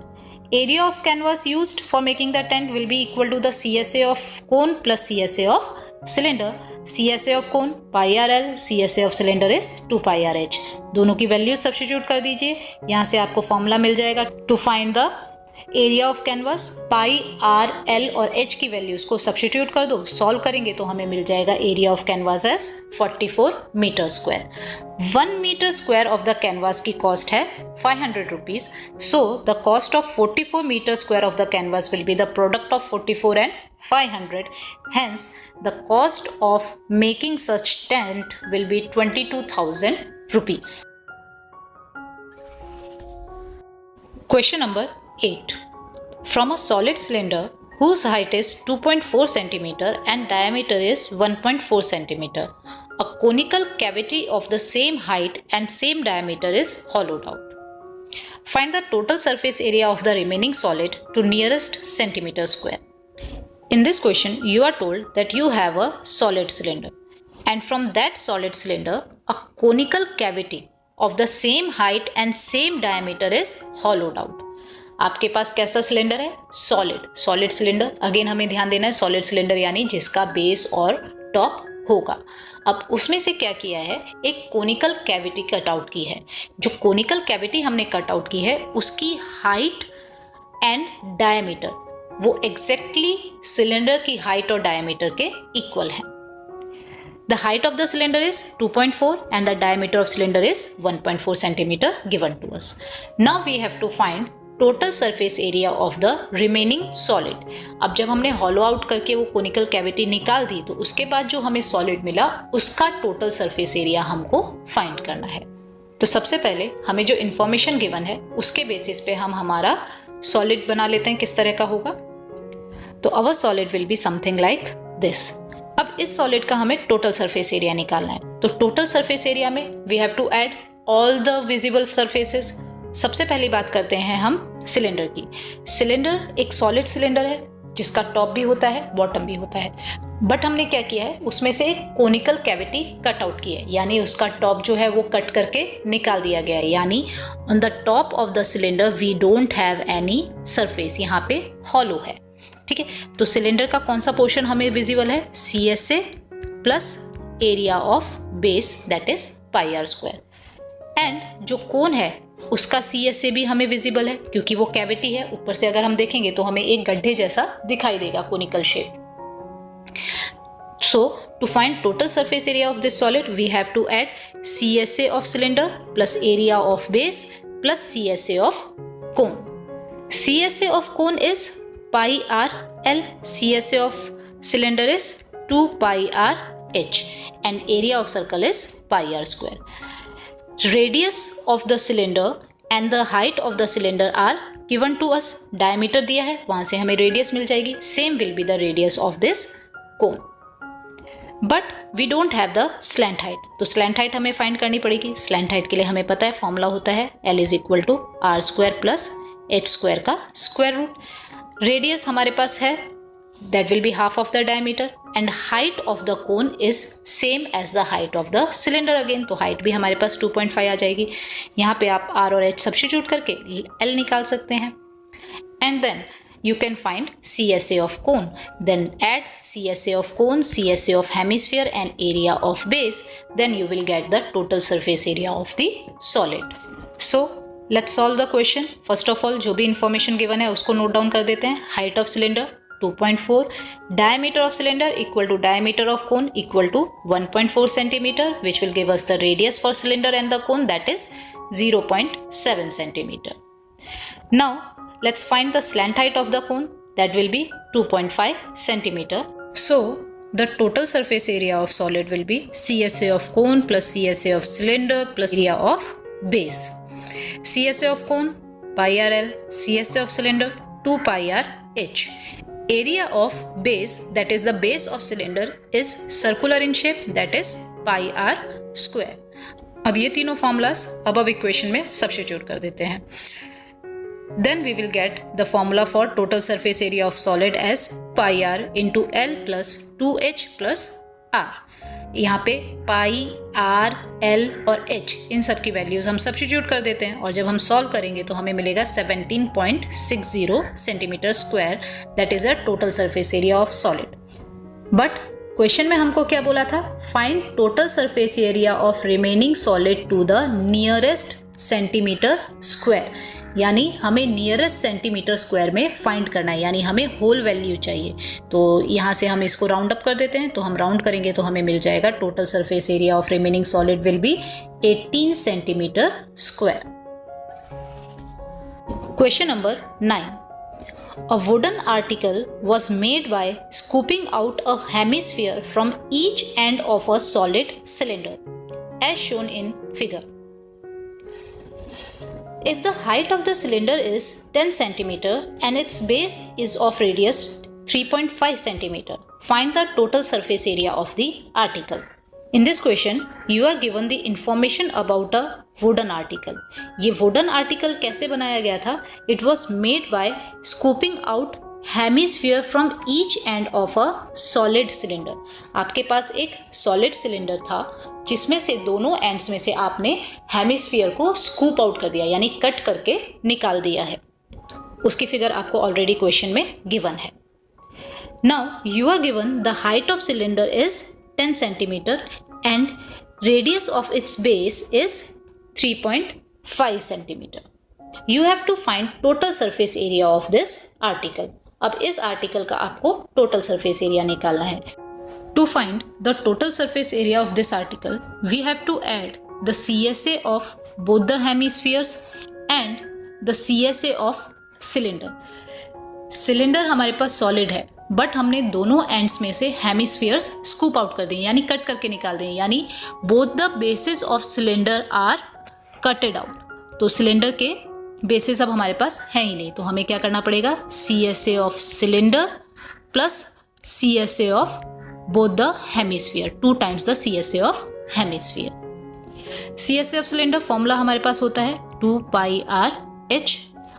Area of canvas used for making the tent will be equal to the CSA of cone plus CSA of cylinder. CSA of cone pi r L, CSA of cylinder is 2 pi r h. दोनों की value substitute कर दीजिए. यहाँ से आपको formula मिल जाएगा to find the area of canvas. Pi r l और एच की वैल्यूज को सब्स्टिट्यूट कर दो. सॉल्व करेंगे तो हमें मिल जाएगा area of canvas as 44 metre square. 1 metre square of the canvas की कॉस्ट है 500 rupees. So the cost of 44 metre square of the canvas will B the product of 44 and 500. Hence, the cost of making such tent will be 22,000 rupees. Question number 8. From a solid cylinder whose height is 2.4 cm and diameter is 1.4 cm, a conical cavity of the same height and same diameter is hollowed out. Find the total surface area of the remaining solid to nearest centimeter square. In this question, you are told that you have a solid cylinder, and from that solid cylinder, a conical cavity of the same height and same diameter is hollowed out. आपके पास कैसा cylinder है? Solid cylinder. Again हमें ध्यान देना है, solid cylinder यानी जिसका base और टॉप होगा. अब उसमें से क्या किया है, एक कोनिकल कैविटी कट आउट की है. जो कोनिकल कैविटी हमने कट आउट की है उसकी हाइट एंड डायमीटर वो एग्जैक्टली सिलेंडर की हाइट और डायमीटर के इक्वल है. The height of the cylinder is 2.4 and the diameter of cylinder is 1.4 centimeter given to us. Now we have to find total surface area of the remaining solid. अब जब हमने hollow out करके वो conical cavity निकाल दी तो उसके बाद जो हमें solid मिला उसका total surface area हमको find करना है. तो सबसे पहले हमें जो information given है उसके basis पे हम हमारा solid बना लेते हैं. किस तरह का होगा? तो our solid will be something like this. अब इस सॉलिड का हमें टोटल सरफेस एरिया निकालना है. तो टोटल सरफेस एरिया में we have to add all the visible surfaces. सबसे पहली बात करते हैं हम सिलेंडर की. सिलेंडर एक सॉलिड सिलेंडर है जिसका टॉप भी होता है, बॉटम भी होता है. बट हमने क्या किया है, उसमें से एक कोनिकल कैविटी कट आउट की है, यानी उसका टॉप जो है वो कट करके निकाल दिया गया है. यानी on the top of the cylinder we don't have any surface, यहाँ पे हॉलो है. ठीक है, तो सिलेंडर का कौन सा पोर्शन हमें विजिबल है? CSA plus area of base that is pi r square. And जो कोन है उसका CSA भी हमें विजिबल है क्योंकि वो कैविटी है. ऊपर से अगर हम देखेंगे तो हमें एक गड्ढे जैसा दिखाई देगा, conical shape. So to find total surface area of this solid we have to add CSA of cylinder plus area of base plus CSA of cone. CSA of cone is pi r l, CSA of cylinder is 2 pi r h and area of circle is pi r square. Radius of the cylinder and the height of the cylinder are given to us. Diameter दिया है, वहां से हमें radius मिल जाएगी. Same will be the radius of this cone. But we don't have the slant height. तो slant height हमें find करनी पड़ेगी. Slant height के लिए हमें पता है फॉर्मूला होता है L is equal to r square plus h square का स्क्वायर रूट. रेडियस हमारे पास है, that will be half of the diameter. And height of the cone is same as the height of the cylinder again. तो height भी हमारे पास 2.5 आ जाएगी. यहाँ पे आप r और h सब्स्टिट्यूट करके L निकाल सकते हैं. And then you can find CSA of cone. Then add CSA of cone, CSA of hemisphere and area of base. Then you will get the total surface area of the solid. So let's solve the question. First of all जो भी information given है उसको note down कर देते हैं. Height of cylinder 2.4, diameter of cylinder equal to diameter of cone equal to 1.4 centimeter, which will give us the radius for cylinder and the cone, that is 0.7 centimeter. Now let's find the slant height of the cone, that will be 2.5 centimeter. So the total surface area of solid will be CSA of cone plus CSA of cylinder plus area of base. CSA of cone pi r l, CSA of cylinder 2 pi r h. Area of base, that is the base of cylinder, is circular in shape, that is pi r square. अब ये तीनों formulas above equation में substitute कर देते हैं. Then we will get the formula for total surface area of solid as pi r into L plus 2h plus r. यहाँ पे pi r l और एच इन सब की वैल्यूज हम सब्स्टिट्यूट कर देते हैं और जब हम सॉल्व करेंगे तो हमें मिलेगा 17.60 centimetre square. That is the total surface area of solid. But question में हमको क्या बोला था? Find total surface area of remaining solid to the nearest centimetre square. यानी हमें नियरेस्ट सेंटीमीटर स्क्वायर में फाइंड करना है, यानी हमें होल वैल्यू चाहिए. तो यहाँ से हम इसको राउंड अप कर देते हैं. तो हम राउंड करेंगे तो हमें मिल जाएगा total surface area of remaining solid will be 18 centimetre square. Question number 9. A wooden article was made by scooping out a hemisphere from each end of a solid cylinder as shown in figure. If the height of the cylinder is 10 cm and its base is of radius 3.5 cm, find the total surface area of the article. In this question, you are given the information about a wooden article. ये wooden article कैसे बनाया गया था? It was made by scooping out hemisphere from each end of a solid cylinder. आपके पास एक solid cylinder था जिसमें से दोनों एंड्स में से आपने हेमिस्फीयर को स्कूप आउट कर दिया, यानी कट करके निकाल दिया है. उसकी फिगर आपको ऑलरेडी क्वेश्चन में गिवन है. Now you are given the height of cylinder is 10 centimetre and radius of its base is 3.5 centimetre. You have to find total surface area of this article. अब इस article का आपको total surface area निकालना है. To find the total surface area of this article, we have to add the CSA of both the hemispheres and the CSA of cylinder. Cylinder हमारे पास solid है, but हमने दोनों ends में से hemispheres scoop out कर दिए, यानी cut करके निकाल दिए, यानी both the bases of cylinder are cutted out. तो सिलेंडर के बेसिस अब हमारे पास है ही नहीं, तो हमें क्या करना पड़ेगा? CSA of cylinder plus CSA of both the hemisphere, 2 times the CSA of hemisphere. CSA of cylinder formula हमारे पास होता है 2πRh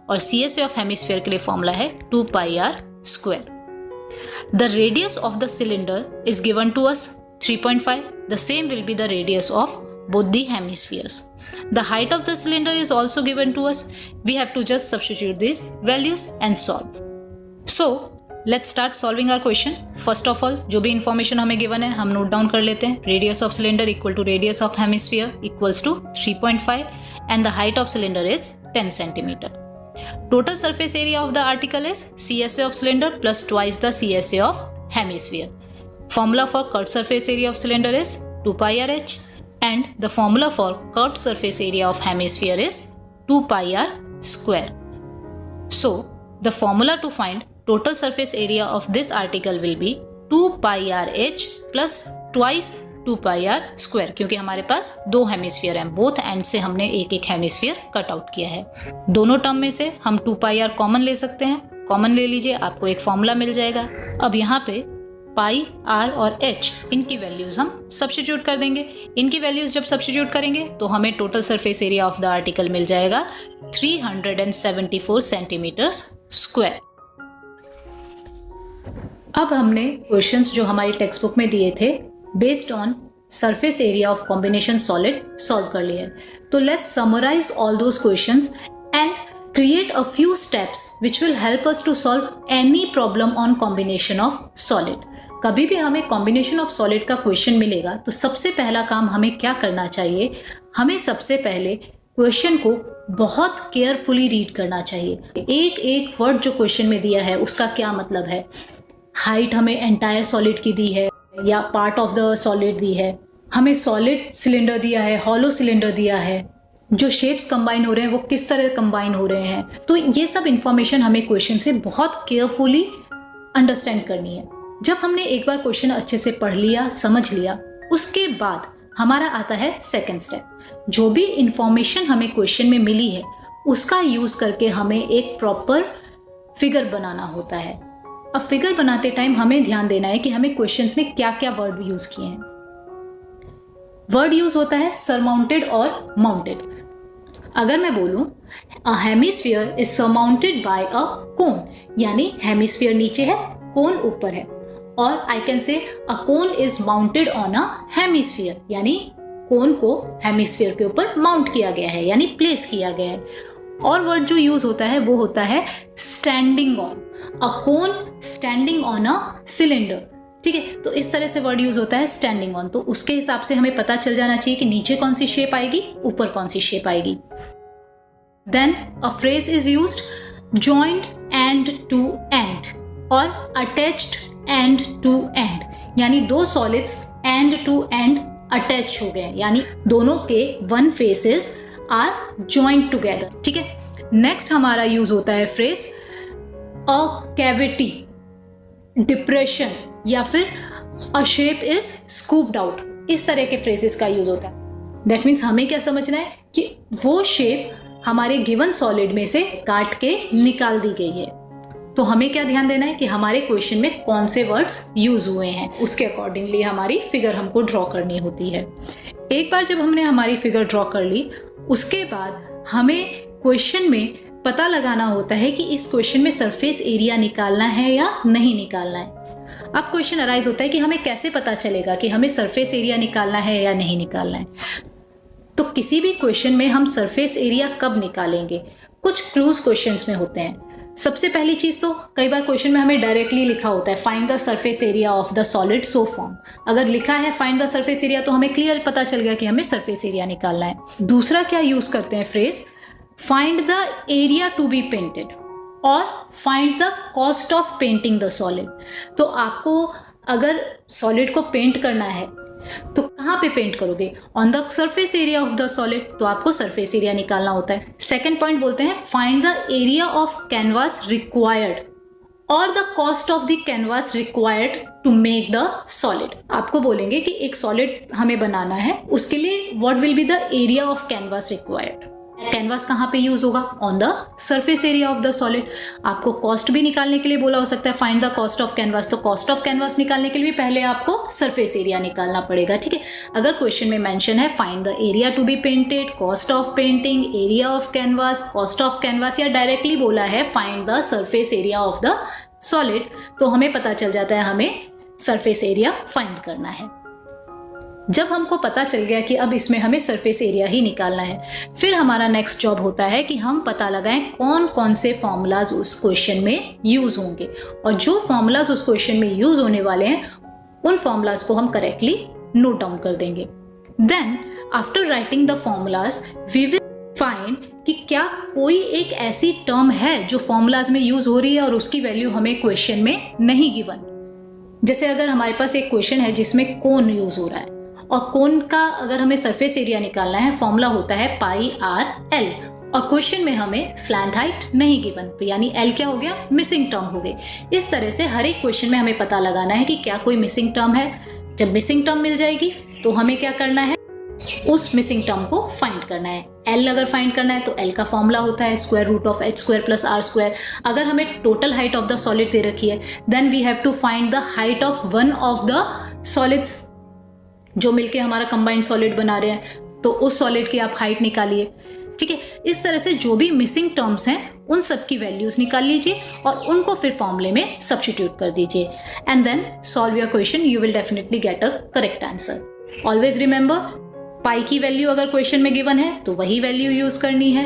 और CSA ऑफ हेमिस्फीयर के लिए फॉर्मूला है 2πr². The radius of the cylinder is given to us 3.5. द सेम विल बी द रेडियस ऑफ both the hemispheres. The height of the cylinder is also given to us. We have to just substitute these values and solve. So let's start solving our question. First of all, जो भी information हमें given है हम note down कर लेते हैं. Radius of cylinder equal to radius of hemisphere equals to 3.5 and the height of cylinder is 10 centimeter. Total surface area of the article is CSA of cylinder plus twice the CSA of hemisphere. Formula for curved surface area of cylinder is 2πRh. And the formula for curved surface area of hemisphere is 2πr². So the formula to find total surface area of this article will be 2πRh plus twice 2πr², क्योंकि हमारे पास 2 hemisphere हैं, both and से हमने एक एक hemisphere cut out किया है. दोनों टर्म में से हम 2πr कॉमन ले सकते हैं. कॉमन ले लीजिए, आपको एक फॉर्मूला मिल जाएगा. अब यहाँ पे पाई, आर और एच, इनकी वैल्यूज हम सब्स्टिट्यूट कर देंगे. इनकी वैल्यूज जब सब्स्टिट्यूट करेंगे तो हमें total surface area of the article मिल जाएगा 374 सेंटीमीटर स्क्वायर. अब हमने क्वेश्चंस जो हमारी टेक्स्ट बुक में दिए थे based on surface area of combination solid solve कर लिया है. तो let's summarise all those questions and create a few steps which will help us to solve any problem on combination of solid. कभी भी हमें कॉम्बिनेशन ऑफ सॉलिड का question मिलेगा तो सबसे पहला काम हमें क्या करना चाहिए? हमें सबसे पहले क्वेश्चन को बहुत केयरफुली रीड करना चाहिए. एक एक वर्ड जो क्वेश्चन में दिया है उसका क्या मतलब है. हाइट हमें एंटायर सॉलिड की दी है या पार्ट ऑफ द सॉलिड दी है, हमें सॉलिड सिलेंडर दिया है, हॉलो सिलेंडर दिया है, जो शेप्स कंबाइन हो रहे हैं वो किस तरह कंबाइन हो रहे हैं. तो ये सब इंफॉर्मेशन हमें क्वेश्चन से बहुत केयरफुली अंडरस्टैंड करनी है. जब हमने एक बार क्वेश्चन अच्छे से पढ़ लिया, समझ लिया, उसके बाद हमारा आता है सेकंड स्टेप. जो भी इंफॉर्मेशन हमें क्वेश्चन में मिली है उसका यूज करके हमें एक प्रॉपर फिगर बनाना होता है. अब फिगर बनाते टाइम हमें ध्यान देना है कि हमें क्वेश्चंस में क्या क्या वर्ड यूज किए हैं. वर्ड यूज होता है सरमाउंटेड और माउंटेड. अगर मैं बोलूं a hemisphere is surmounted by a cone, यानी हेमिस्फीयर नीचे है, कोन ऊपर है. और I can say a cone is mounted on a hemisphere, यानी कोन को हेमिस्फीयर के ऊपर माउंट किया गया है, यानी प्लेस किया गया है. और वर्ड जो यूज होता है वो होता है standing on. A cone standing on a cylinder. ठीक है, तो इस तरह से वर्ड यूज होता है स्टैंडिंग ऑन. तो उसके हिसाब से हमें पता चल जाना चाहिए कि नीचे कौन सी शेप आएगी, ऊपर कौन सी शेप आएगी. Then a phrase is used joint end to end और अटैच्ड एंड टू एंड, यानी दो solids end to end attach हो गए, यानी दोनों के one faces are joint together. ठीक है, नेक्स्ट हमारा यूज होता है फ्रेज अ कैविटी, डिप्रेशन या फिर अ शेप इज स्कूप्ड आउट. इस तरह के फ्रेजेस का यूज होता है. दैट मीन्स हमें क्या समझना है कि वो शेप हमारे गिवन सॉलिड में से काट के निकाल दी गई है। तो हमें क्या ध्यान देना है कि हमारे क्वेश्चन में कौन से वर्ड्स यूज हुए हैं, उसके अकॉर्डिंगली हमारी फिगर हमको ड्रॉ करनी होती है। एक बार जब हमने हमारी फिगर ड्रॉ कर ली, उसके बाद हमें क्वेश्चन में पता लगाना होता है कि इस क्वेश्चन में सरफेस एरिया निकालना है या नहीं निकालना है। अब क्वेश्चन अराइज होता है कि हमें कैसे पता चलेगा कि हमें सरफेस एरिया निकालना है या नहीं निकालना है। तो किसी भी क्वेश्चन में हम सरफेस एरिया कब निकालेंगे, कुछ क्लूज क्वेश्चंस में होते हैं। सबसे पहली चीज तो कई बार क्वेश्चन में हमें डायरेक्टली लिखा होता है find the surface area of the solid so form. अगर लिखा है फाइंड द सरफेस एरिया तो हमें क्लियर पता चल गया कि हमें सरफेस एरिया निकालना है। दूसरा क्या यूज करते हैं phrase, find the area to be painted और find the cost of painting the solid. तो आपको अगर सॉलिड को पेंट करना है तो कहाँ पे पेंट करोगे, on the surface area of the solid, तो आपको सरफेस एरिया निकालना होता है। सेकंड पॉइंट बोलते हैं find the area of canvas required और the cost of the canvas required to make the solid. आपको बोलेंगे कि एक सॉलिड हमें बनाना है, उसके लिए what will B the area of canvas required. Canvas कहाँ पे यूज होगा, on the surface area of the solid. आपको कॉस्ट भी निकालने के लिए बोला हो सकता है find the cost of canvas, तो कॉस्ट ऑफ कैनवास निकालने के लिए भी पहले आपको सरफेस एरिया निकालना पड़ेगा, ठीक है। अगर क्वेश्चन में मेंशन है find the area to be painted, cost of painting, area of canvas, cost of canvas, या डायरेक्टली बोला है find the surface area of the solid, तो हमें पता चल जाता है हमें सरफेस एरिया फाइंड करना है। जब हमको पता चल गया कि अब इसमें हमें सरफेस एरिया ही निकालना है, फिर हमारा नेक्स्ट जॉब होता है कि हम पता लगाएं कौन कौन से फॉर्मूलाज उस क्वेश्चन में यूज होंगे, और जो फॉर्मूलाज उस क्वेश्चन में यूज होने वाले हैं उन फॉर्मूलाज को हम करेक्टली नोट डाउन कर देंगे। Then after writing the formulas we will find कि क्या कोई एक ऐसी टर्म है जो फॉर्मूलाज में यूज हो रही है और उसकी वैल्यू हमें क्वेश्चन में नहीं गिवन। जैसे अगर हमारे पास एक क्वेश्चन है जिसमें कोन यूज हो रहा है, और कोन का अगर हमें सरफेस एरिया निकालना है, फॉर्मूला होता है पाई आर एल, और क्वेश्चन में हमें स्लैंट हाइट नहीं गिवन, तो यानी एल क्या हो गया, मिसिंग टर्म हो गई। इस तरह से हर एक क्वेश्चन में हमें पता लगाना है कि क्या कोई मिसिंग टर्म है। जब मिसिंग टर्म मिल जाएगी तो हमें क्या करना है, उस मिसिंग टर्म को फाइंड करना है। एल अगर फाइंड करना है तो एल का फॉर्मूला होता है square root of H square plus r square. अगर हमें total height of the solid दे रखी है then we have to find the height of one of the solids जो मिलके हमारा कंबाइंड सॉलिड बना रहे हैं, तो उस सॉलिड की आप हाइट निकालिए, ठीक है। इस तरह से जो भी मिसिंग टर्म्स हैं उन सब की वैल्यूज निकाल लीजिए और उनको फिर फॉर्मूले में सब्स्टिट्यूट कर दीजिए, and then solve your question, you will definitely get a correct answer. Always remember, pi की वैल्यू अगर क्वेश्चन में गिवन है तो वही वैल्यू यूज करनी है।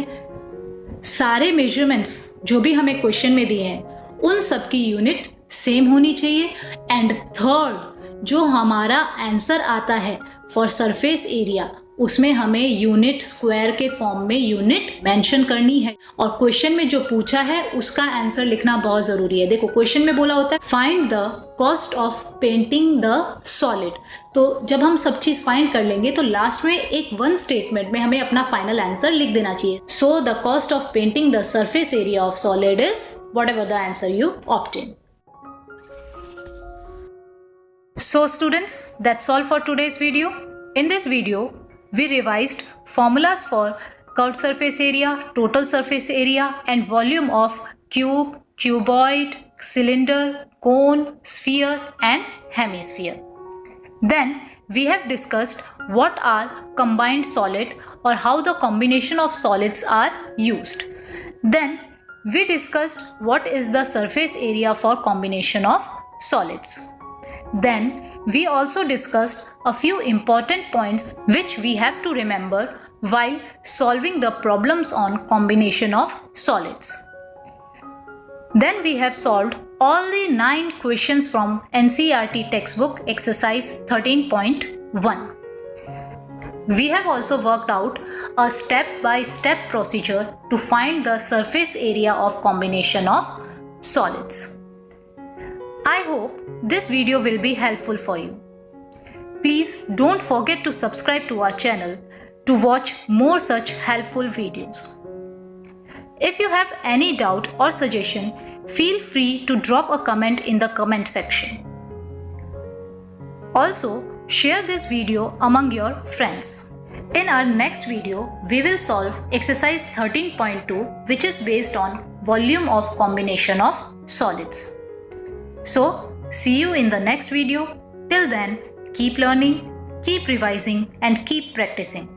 सारे मेजरमेंट्स जो भी हमें क्वेश्चन में दिए हैं उन सब की यूनिट सेम होनी चाहिए। एंड थर्ड, जो हमारा आंसर आता है फॉर सरफेस एरिया उसमें हमें यूनिट स्क्वायर के फॉर्म में यूनिट मेंशन करनी है, और क्वेश्चन में जो पूछा है उसका आंसर लिखना बहुत जरूरी है। देखो क्वेश्चन में बोला होता है find the cost of painting the solid, तो जब हम सब चीज फाइंड कर लेंगे तो लास्ट में एक वन स्टेटमेंट में हमें अपना फाइनल आंसर लिख देना चाहिए। So the cost of painting the surface area of solid is whatever the answer you obtain. So students, that's all for today's video. In this video, we revised formulas for curved surface area, total surface area and volume of cube, cuboid, cylinder, cone, sphere and hemisphere. Then we have discussed what are combined solid or how the combination of solids are used. Then we discussed what is the surface area for combination of solids. Then we also discussed a few important points which we have to remember while solving the problems on combination of solids. Then we have solved all the 9 questions from NCERT textbook exercise 13.1. We have also worked out a step-by-step procedure to find the surface area of combination of solids. I hope this video will be helpful for you. Please don't forget to subscribe to our channel to watch more such helpful videos. If you have any doubt or suggestion, feel free to drop a comment in the comment section. Also, share this video among your friends. In our next video, we will solve exercise 13.2, which is based on volume of combination of solids. So, see you in the next video. Till then, keep learning, keep revising, and keep practicing.